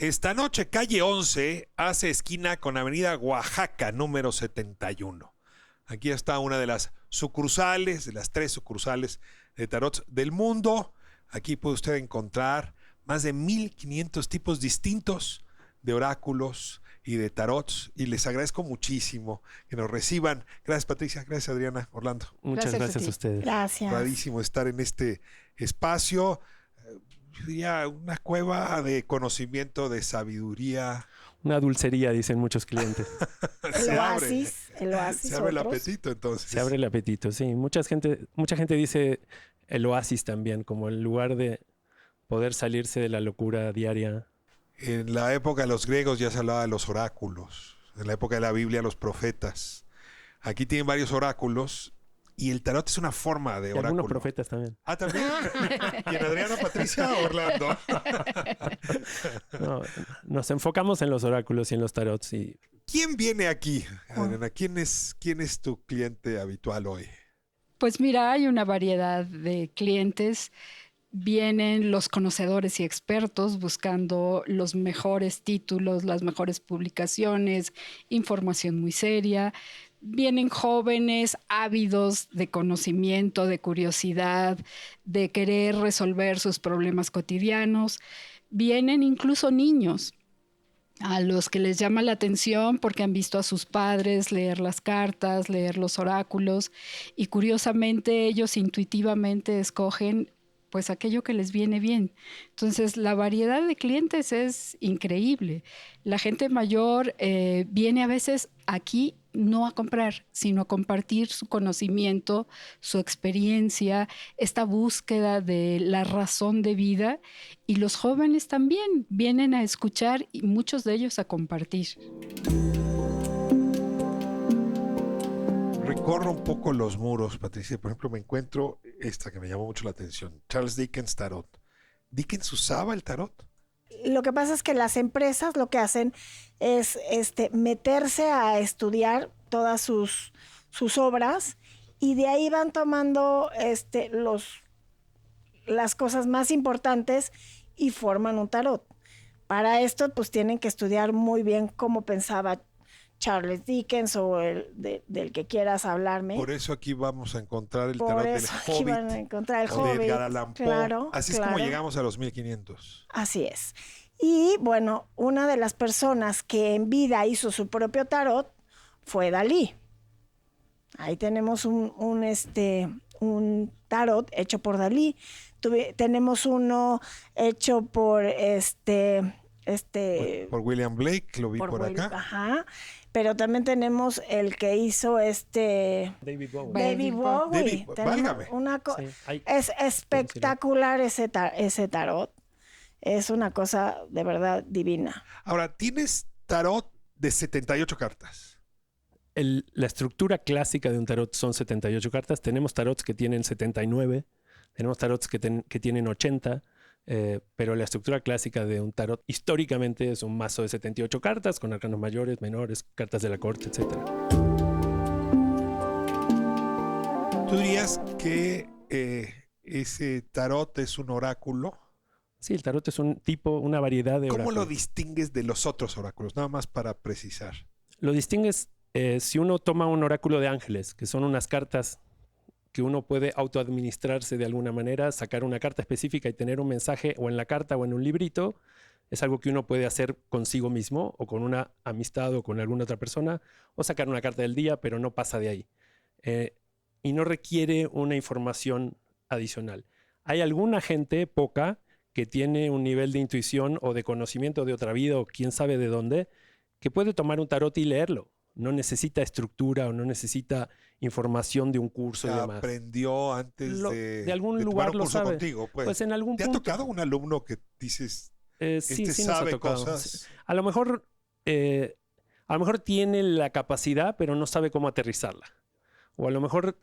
Esta noche, calle 11 hace esquina con avenida Oaxaca, número 71. Aquí está una de las sucursales, de las 3 sucursales de tarot del mundo. Aquí puede usted encontrar más de 1500 tipos distintos de oráculos y de tarots. Y les agradezco muchísimo que nos reciban. Gracias, Patricia. Gracias, Adriana. Orlando. Muchas gracias a ustedes. Gracias. Rarísimo estar en este espacio. Yo diría una cueva de conocimiento, de sabiduría. Una dulcería, dicen muchos clientes. El oasis. Se abre el otros. apetito, entonces. Se abre el apetito, sí. Mucha gente dice el oasis también, como el lugar de poder salirse de la locura diaria. En la época de los griegos ya se hablaba de los oráculos. En la época de la Biblia, los profetas. Aquí tienen varios oráculos. Y el tarot es una forma de Y oráculo. algunos profetas también. Ah, ¿también? ¿Y en Adriana, Patricia o Orlando? No, nos enfocamos en los oráculos y en los tarots. Y ¿Quién viene aquí, Adriana? ¿Quién es tu cliente habitual hoy? Pues mira, hay una variedad de clientes. Vienen los conocedores y expertos buscando los mejores títulos, las mejores publicaciones, información muy seria. Vienen jóvenes ávidos de conocimiento, de curiosidad, de querer resolver sus problemas cotidianos. Vienen incluso niños a los que les llama la atención porque han visto a sus padres leer las cartas, leer los oráculos y curiosamente ellos intuitivamente escogen pues aquello que les viene bien. Entonces, la variedad de clientes es increíble. La gente mayor viene a veces aquí no a comprar, sino a compartir su conocimiento, su experiencia, esta búsqueda de la razón de vida. Y los jóvenes también vienen a escuchar y muchos de ellos a compartir. Recorro un poco los muros, Patricia. Por ejemplo, me encuentro esta que me llamó mucho la atención. Charles Dickens Tarot. ¿Dickens usaba el tarot? Lo que pasa es que las empresas lo que hacen es meterse a estudiar todas sus obras y de ahí van tomando las cosas más importantes y forman un tarot. Para esto pues tienen que estudiar muy bien cómo pensaba Charles Dickens o del que quieras hablarme. Por eso aquí vamos a encontrar el Por tarot del eso aquí van a encontrar el o de Hobbit. Edgar Allan Poe. Claro, Así es como llegamos a los 1500. Así es. Y bueno, una de las personas que en vida hizo su propio tarot fue Dalí. Ahí tenemos un tarot hecho por Dalí. Tenemos uno hecho por Por William Blake, lo vi por acá. Ajá. Pero también tenemos el que hizo David Bowie. David Bowie. Válgame. Sí, Es espectacular ese tarot. Es una cosa de verdad divina. Ahora, tienes tarot de 78 cartas. La estructura clásica de un tarot son 78 cartas. Tenemos tarots que tienen 79. Tenemos tarots que tienen 80. Pero la estructura clásica de un tarot históricamente es un mazo de 78 cartas con arcanos mayores, menores, cartas de la corte, etc. ¿Tú dirías que ese tarot es un oráculo? Sí, el tarot es una variedad de ¿Cómo oráculos. lo distingues de los otros oráculos? Nada más para precisar. Lo distingues si uno toma un oráculo de ángeles, que son unas cartas que uno puede autoadministrarse de alguna manera, sacar una carta específica y tener un mensaje o en la carta o en un librito. Es algo que uno puede hacer consigo mismo o con una amistad o con alguna otra persona, o sacar una carta del día, pero no pasa de ahí. Y no requiere una información adicional. Hay alguna gente, poca, que tiene un nivel de intuición o de conocimiento de otra vida o quién sabe de dónde, que puede tomar un tarot y leerlo. No necesita estructura o no necesita información de un curso y demás. Aprendió antes de algún lugar tomar un lo curso sabe. contigo. Pues en algún ¿Te punto. ha tocado un alumno que dices, Sí nos ha sabe tocado. cosas? A lo mejor tiene la capacidad, pero no sabe cómo aterrizarla. O a lo mejor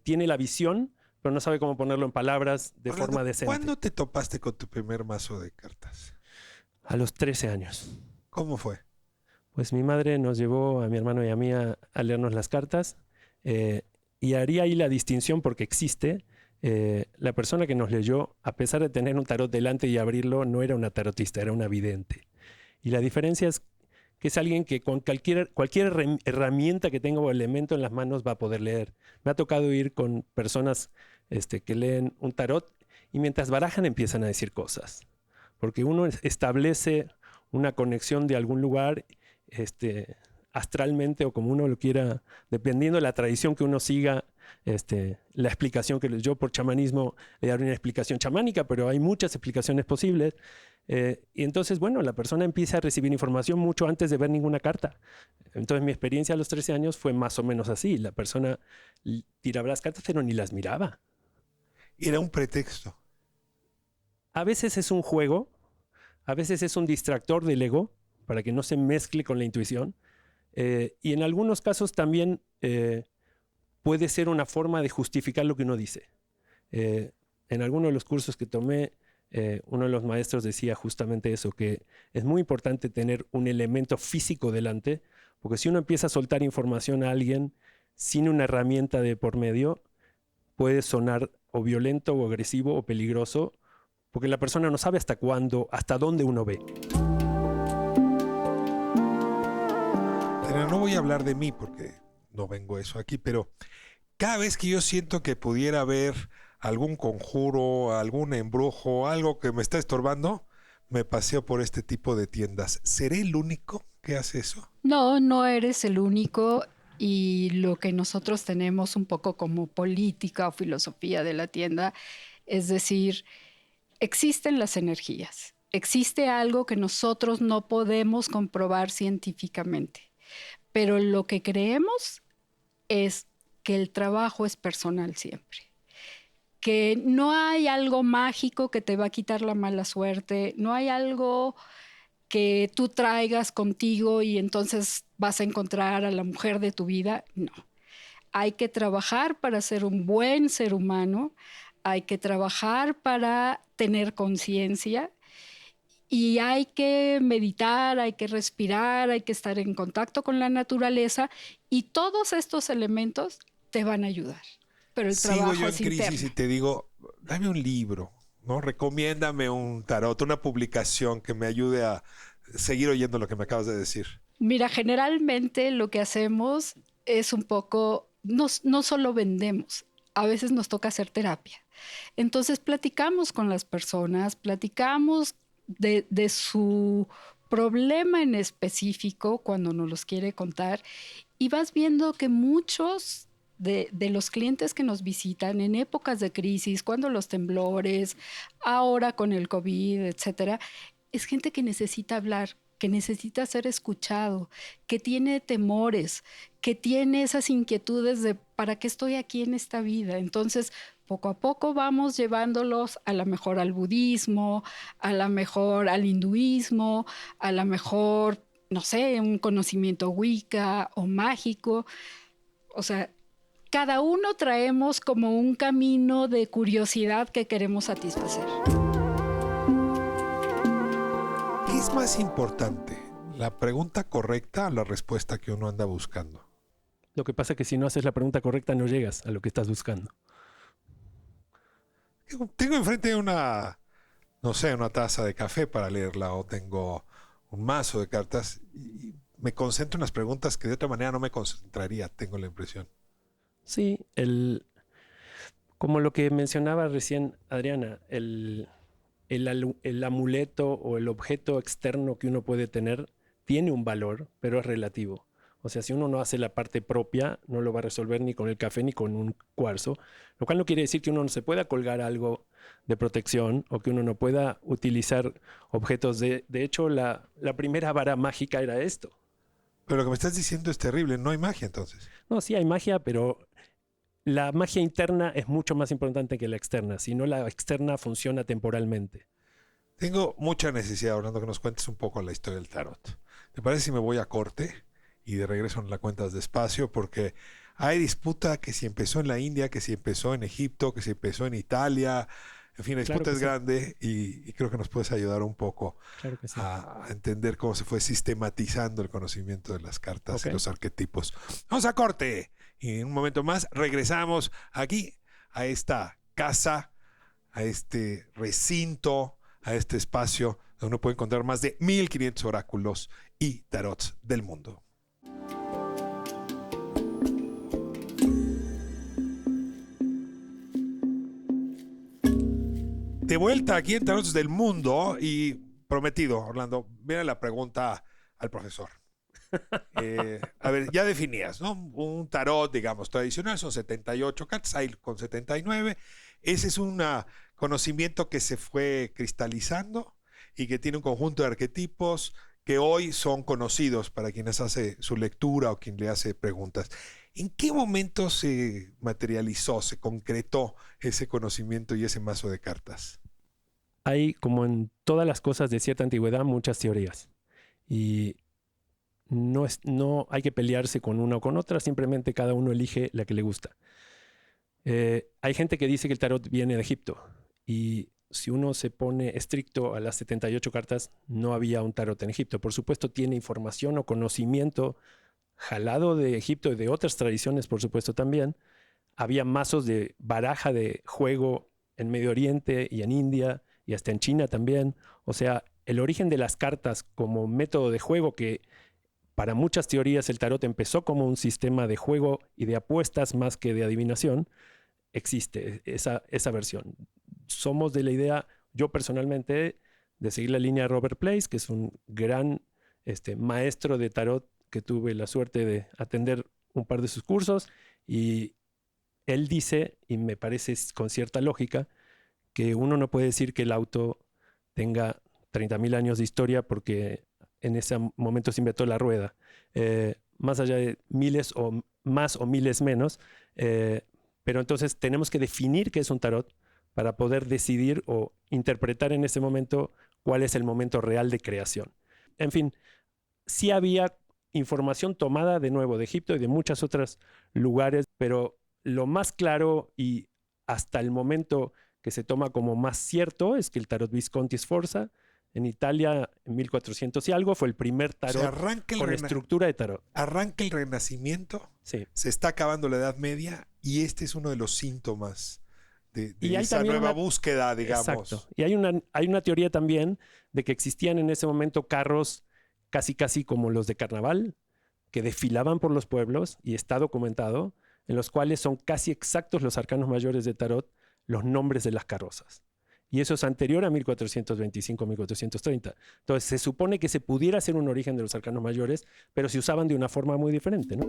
tiene la visión, pero no sabe cómo ponerlo en palabras de Orlando, forma decente. ¿cuándo te topaste con tu primer mazo de cartas? A los 13 años. ¿Cómo fue? Pues mi madre nos llevó a mi hermano y a mí a leernos las cartas. Y haría ahí la distinción porque existe. La persona que nos leyó, a pesar de tener un tarot delante y abrirlo, no era una tarotista, era una vidente. Y la diferencia es que es alguien que con cualquier herramienta que tenga o elemento en las manos va a poder leer. Me ha tocado ir con personas que leen un tarot y mientras barajan empiezan a decir cosas. Porque uno establece una conexión de algún lugar astralmente o como uno lo quiera, dependiendo de la tradición que uno siga, la explicación que yo por chamanismo le daré una explicación chamánica, pero hay muchas explicaciones posibles. Y entonces, bueno, la persona empieza a recibir información mucho antes de ver ninguna carta. Entonces mi experiencia a los 13 años fue más o menos así. La persona tiraba las cartas, pero ni las miraba. Era un pretexto. A veces es un juego, a veces es un distractor del ego para que no se mezcle con la intuición. Y en algunos casos también puede ser una forma de justificar lo que uno dice. En algunos de los cursos que tomé, uno de los maestros decía justamente eso, que es muy importante tener un elemento físico delante, porque si uno empieza a soltar información a alguien sin una herramienta de por medio, puede sonar o violento o agresivo o peligroso, porque la persona no sabe hasta cuándo, hasta dónde uno ve. Pero no voy a hablar de mí porque no vengo a eso aquí, pero cada vez que yo siento que pudiera haber algún conjuro, algún embrujo, algo que me está estorbando, me paseo por este tipo de tiendas. ¿Seré el único que hace eso? No, no eres el único. Y lo que nosotros tenemos un poco como política o filosofía de la tienda, es decir, existen las energías, existe algo que nosotros no podemos comprobar científicamente, pero lo que creemos es que el trabajo es personal siempre, que no hay algo mágico que te va a quitar la mala suerte, no hay algo que tú traigas contigo y entonces vas a encontrar a la mujer de tu vida. No. Hay que trabajar para ser un buen ser humano, hay que trabajar para tener conciencia y hay que meditar, hay que respirar, hay que estar en contacto con la naturaleza y todos estos elementos te van a ayudar. Pero el trabajo Sigo yo es en crisis interno. y te digo, dame un libro, ¿no? Recomiéndame un tarot, una publicación que me ayude a seguir oyendo lo que me acabas de decir. Mira, generalmente lo que hacemos es un poco, no solo vendemos, a veces nos toca hacer terapia. Entonces platicamos con las personas, platicamos de su problema en específico cuando nos los quiere contar y vas viendo que muchos de los clientes que nos visitan en épocas de crisis, cuando los temblores, ahora con el COVID, etcétera, es gente que necesita hablar, que necesita ser escuchado, que tiene temores, que tiene esas inquietudes de ¿para qué estoy aquí en esta vida? Entonces, poco a poco vamos llevándolos a lo mejor al budismo, a lo mejor al hinduismo, a lo mejor, no sé, un conocimiento wicca o mágico. O sea, cada uno traemos como un camino de curiosidad que queremos satisfacer. ¿Qué es más importante? ¿La pregunta correcta o la respuesta que uno anda buscando? Lo que pasa es que si no haces la pregunta correcta no llegas a lo que estás buscando. Tengo enfrente una taza de café para leerla o tengo un mazo de cartas y me concentro en las preguntas que de otra manera no me concentraría, tengo la impresión. Sí, como lo que mencionaba recién Adriana, el amuleto o el objeto externo que uno puede tener tiene un valor, pero es relativo. O sea, si uno no hace la parte propia, no lo va a resolver ni con el café ni con un cuarzo, lo cual no quiere decir que uno no se pueda colgar algo de protección o que uno no pueda utilizar objetos de hecho, la primera vara mágica era esto. Pero lo que me estás diciendo es terrible, no hay magia entonces. No, sí hay magia, pero la magia interna es mucho más importante que la externa. Si no, la externa funciona temporalmente. Tengo mucha necesidad, Orlando, que nos cuentes un poco la historia del tarot. ¿Te parece si me voy a corte y de regreso nos la cuentas despacio? Porque hay disputa que si empezó en la India, que si empezó en Egipto, que si empezó en Italia. En fin, la disputa es grande y creo que nos puedes ayudar un poco a entender cómo se fue sistematizando el conocimiento de las cartas y los arquetipos. Vamos a corte y en un momento más regresamos aquí a esta casa, a este recinto, a este espacio donde uno puede encontrar más de 1500 oráculos y tarots del mundo. De vuelta aquí en Tarots del Mundo y prometido, Orlando, viene la pregunta al profesor. A ver, ya definías, ¿no? Un tarot, digamos, tradicional son 78 cartas, hay con 79. Ese es un conocimiento que se fue cristalizando y que tiene un conjunto de arquetipos que hoy son conocidos para quienes hace su lectura o quien le hace preguntas. ¿En qué momento se materializó, se concretó ese conocimiento y ese mazo de cartas? Hay, como en todas las cosas de cierta antigüedad, muchas teorías. Y no hay que pelearse con una o con otra, simplemente cada uno elige la que le gusta. Hay gente que dice que el tarot viene de Egipto. Y si uno se pone estricto a las 78 cartas, no había un tarot en Egipto. Por supuesto, tiene información o conocimiento jalado de Egipto y de otras tradiciones, por supuesto, también. Había mazos de baraja de juego en Medio Oriente y en India y hasta en China también. O sea, el origen de las cartas como método de juego, que para muchas teorías el tarot empezó como un sistema de juego y de apuestas más que de adivinación, existe esa versión. Somos de la idea, yo personalmente, de seguir la línea de Robert Place, que es un gran maestro de tarot que tuve la suerte de atender un par de sus cursos, y él dice, y me parece con cierta lógica, que uno no puede decir que el auto tenga 30.000 años de historia porque en ese momento se inventó la rueda. Más allá de miles o más o miles menos, pero entonces tenemos que definir qué es un tarot para poder decidir o interpretar en ese momento cuál es el momento real de creación. En fin, sí había información tomada de nuevo de Egipto y de muchos otros lugares, pero lo más claro y hasta el momento que se toma como más cierto es que el tarot Visconti Sforza en Italia en 1400 y algo fue el primer tarot con estructura de tarot. Arranca el Renacimiento, sí. Se está acabando la Edad Media y este es uno de los síntomas de esa hay nueva búsqueda, digamos. Exacto. Y hay una teoría también de que existían en ese momento carros casi como los de carnaval, que desfilaban por los pueblos, y está documentado, en los cuales son casi exactos los arcanos mayores de tarot, los nombres de las carrozas. Y eso es anterior a 1425-1430. Entonces se supone que se pudiera hacer un origen de los arcanos mayores, pero se usaban de una forma muy diferente, ¿no?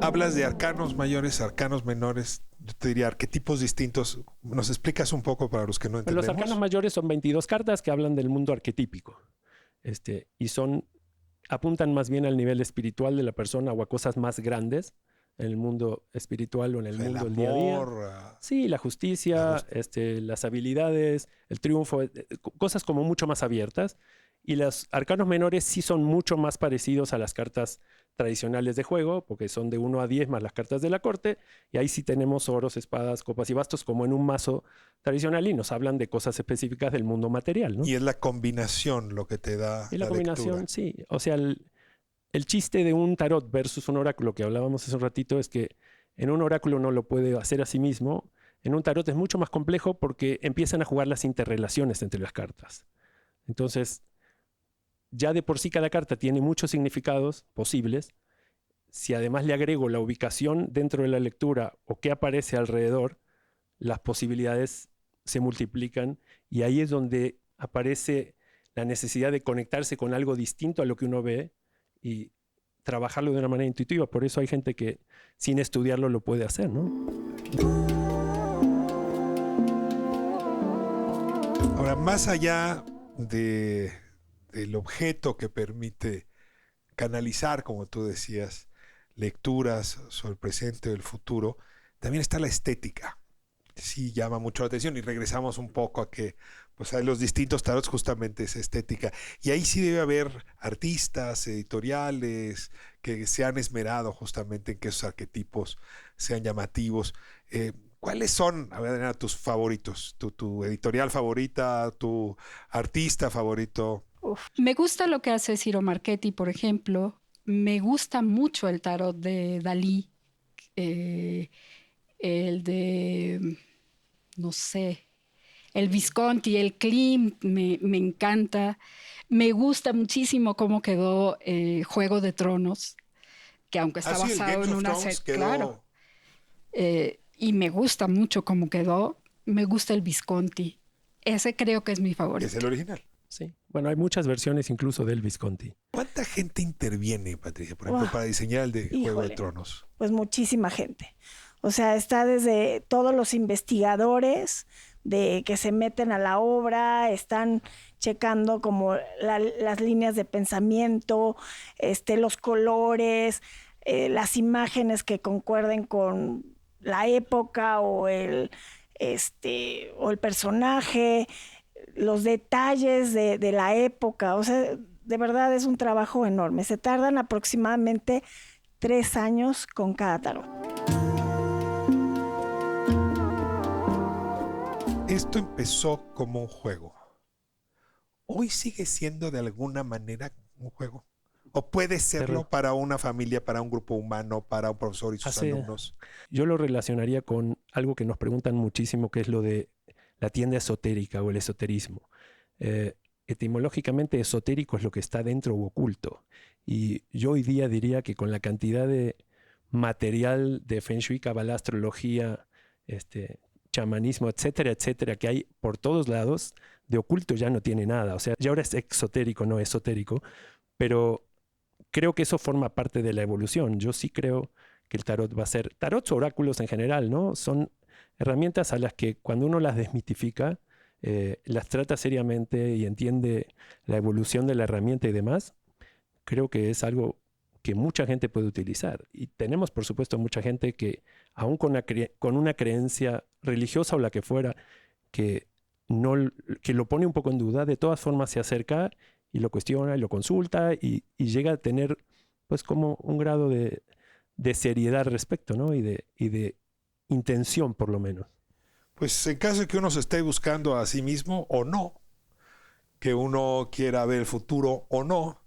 Hablas de arcanos mayores, arcanos menores, yo te diría arquetipos distintos. ¿Nos explicas un poco para los que no entendemos? Los arcanos mayores son 22 cartas que hablan del mundo arquetípico. Y apuntan más bien al nivel espiritual de la persona o a cosas más grandes en el mundo espiritual o en el mundo del día a día. Sí, la justicia, las habilidades, el triunfo, cosas como mucho más abiertas. Y los arcanos menores sí son mucho más parecidos a las cartas tradicionales de juego, porque son de 1 a 10 más las cartas de la corte, y ahí sí tenemos oros, espadas, copas y bastos como en un mazo tradicional, y nos hablan de cosas específicas del mundo material, ¿no? Y es la combinación lo que te da y la combinación, lectura. Sí. O sea, el chiste de un tarot versus un oráculo que hablábamos hace un ratito es que en un oráculo uno lo puede hacer a sí mismo. En un tarot es mucho más complejo porque empiezan a jugar las interrelaciones entre las cartas. Entonces, ya de por sí cada carta tiene muchos significados posibles. Si además le agrego la ubicación dentro de la lectura o qué aparece alrededor, las posibilidades se multiplican, y ahí es donde aparece la necesidad de conectarse con algo distinto a lo que uno ve y trabajarlo de una manera intuitiva. Por eso hay gente que sin estudiarlo lo puede hacer, ¿no? Ahora, más allá del objeto que permite canalizar, como tú decías, lecturas sobre el presente o el futuro, también está la estética. Sí llama mucho la atención, y regresamos un poco a que pues hay los distintos tarots, justamente esa estética, y ahí sí debe haber artistas, editoriales que se han esmerado justamente en que esos arquetipos sean llamativos. ¿Cuáles son, a ver, Adriana, tus favoritos? ¿Tu editorial favorita? ¿Tu artista favorito? Me gusta lo que hace Ciro Marchetti, por ejemplo. Me gusta mucho el tarot de Dalí. El de, no sé, el Visconti, el Klim, me encanta. Me gusta muchísimo cómo quedó Juego de Tronos, que aunque está Ah, sí, el basado Game en of una Thrones serie, quedó- claro. Y me gusta mucho cómo quedó. Me gusta el Visconti. Ese creo que es mi favorito. Es el original. Sí. Bueno, hay muchas versiones incluso del Visconti. ¿Cuánta gente interviene, Patricia, por ejemplo, Uah, para diseñar el de Juego de híjole. Tronos? Pues muchísima gente. O sea, está desde todos los investigadores de que se meten a la obra, están checando como las líneas de pensamiento, los colores, las imágenes que concuerden con la época o el personaje, los detalles de la época. O sea, de verdad es un trabajo enorme. Se tardan aproximadamente 3 años con cada tarot. Esto empezó como un juego. ¿Hoy sigue siendo de alguna manera un juego? ¿O puede serlo para una familia, para un grupo humano, para un profesor y sus alumnos? Yo lo relacionaría con algo que nos preguntan muchísimo, que es lo de la tienda esotérica o el esoterismo. Etimológicamente, esotérico es lo que está dentro u oculto. Y yo hoy día diría que con la cantidad de material de Feng Shui, Kabbalah, astrología, chamanismo, etcétera, etcétera, que hay por todos lados, de oculto ya no tiene nada. O sea, ya ahora es exotérico, no esotérico, pero creo que eso forma parte de la evolución. Yo sí creo que el tarot va a ser... Tarots o oráculos en general, ¿no? Son herramientas a las que cuando uno las desmitifica, las trata seriamente y entiende la evolución de la herramienta y demás, creo que es algo que mucha gente puede utilizar. Y tenemos, por supuesto, mucha gente que, aún con una creencia religiosa o la que fuera, que lo pone un poco en duda, de todas formas se acerca y lo cuestiona y lo consulta y llega a tener pues como un grado de seriedad al respecto, ¿no? Y de intención, por lo menos. Pues en caso de que uno se esté buscando a sí mismo o no, que uno quiera ver el futuro o no,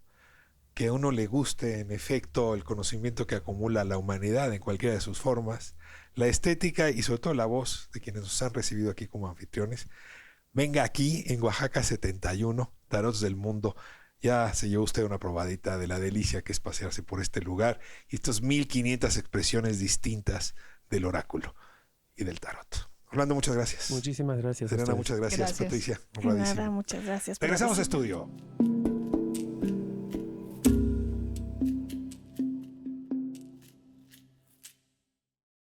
que a uno le guste en efecto el conocimiento que acumula la humanidad en cualquiera de sus formas, la estética y sobre todo la voz de quienes nos han recibido aquí como anfitriones, venga aquí en Oaxaca 71, Tarots del Mundo. Ya se llevó usted una probadita de la delicia que es pasearse por este lugar y estas 1500 expresiones distintas del oráculo y del tarot. Orlando, muchas gracias. Muchísimas gracias. Serena, muchas gracias. Gracias. Patricia, Nada, honradísimo. muchas gracias. por Regresamos a recibirme. estudio.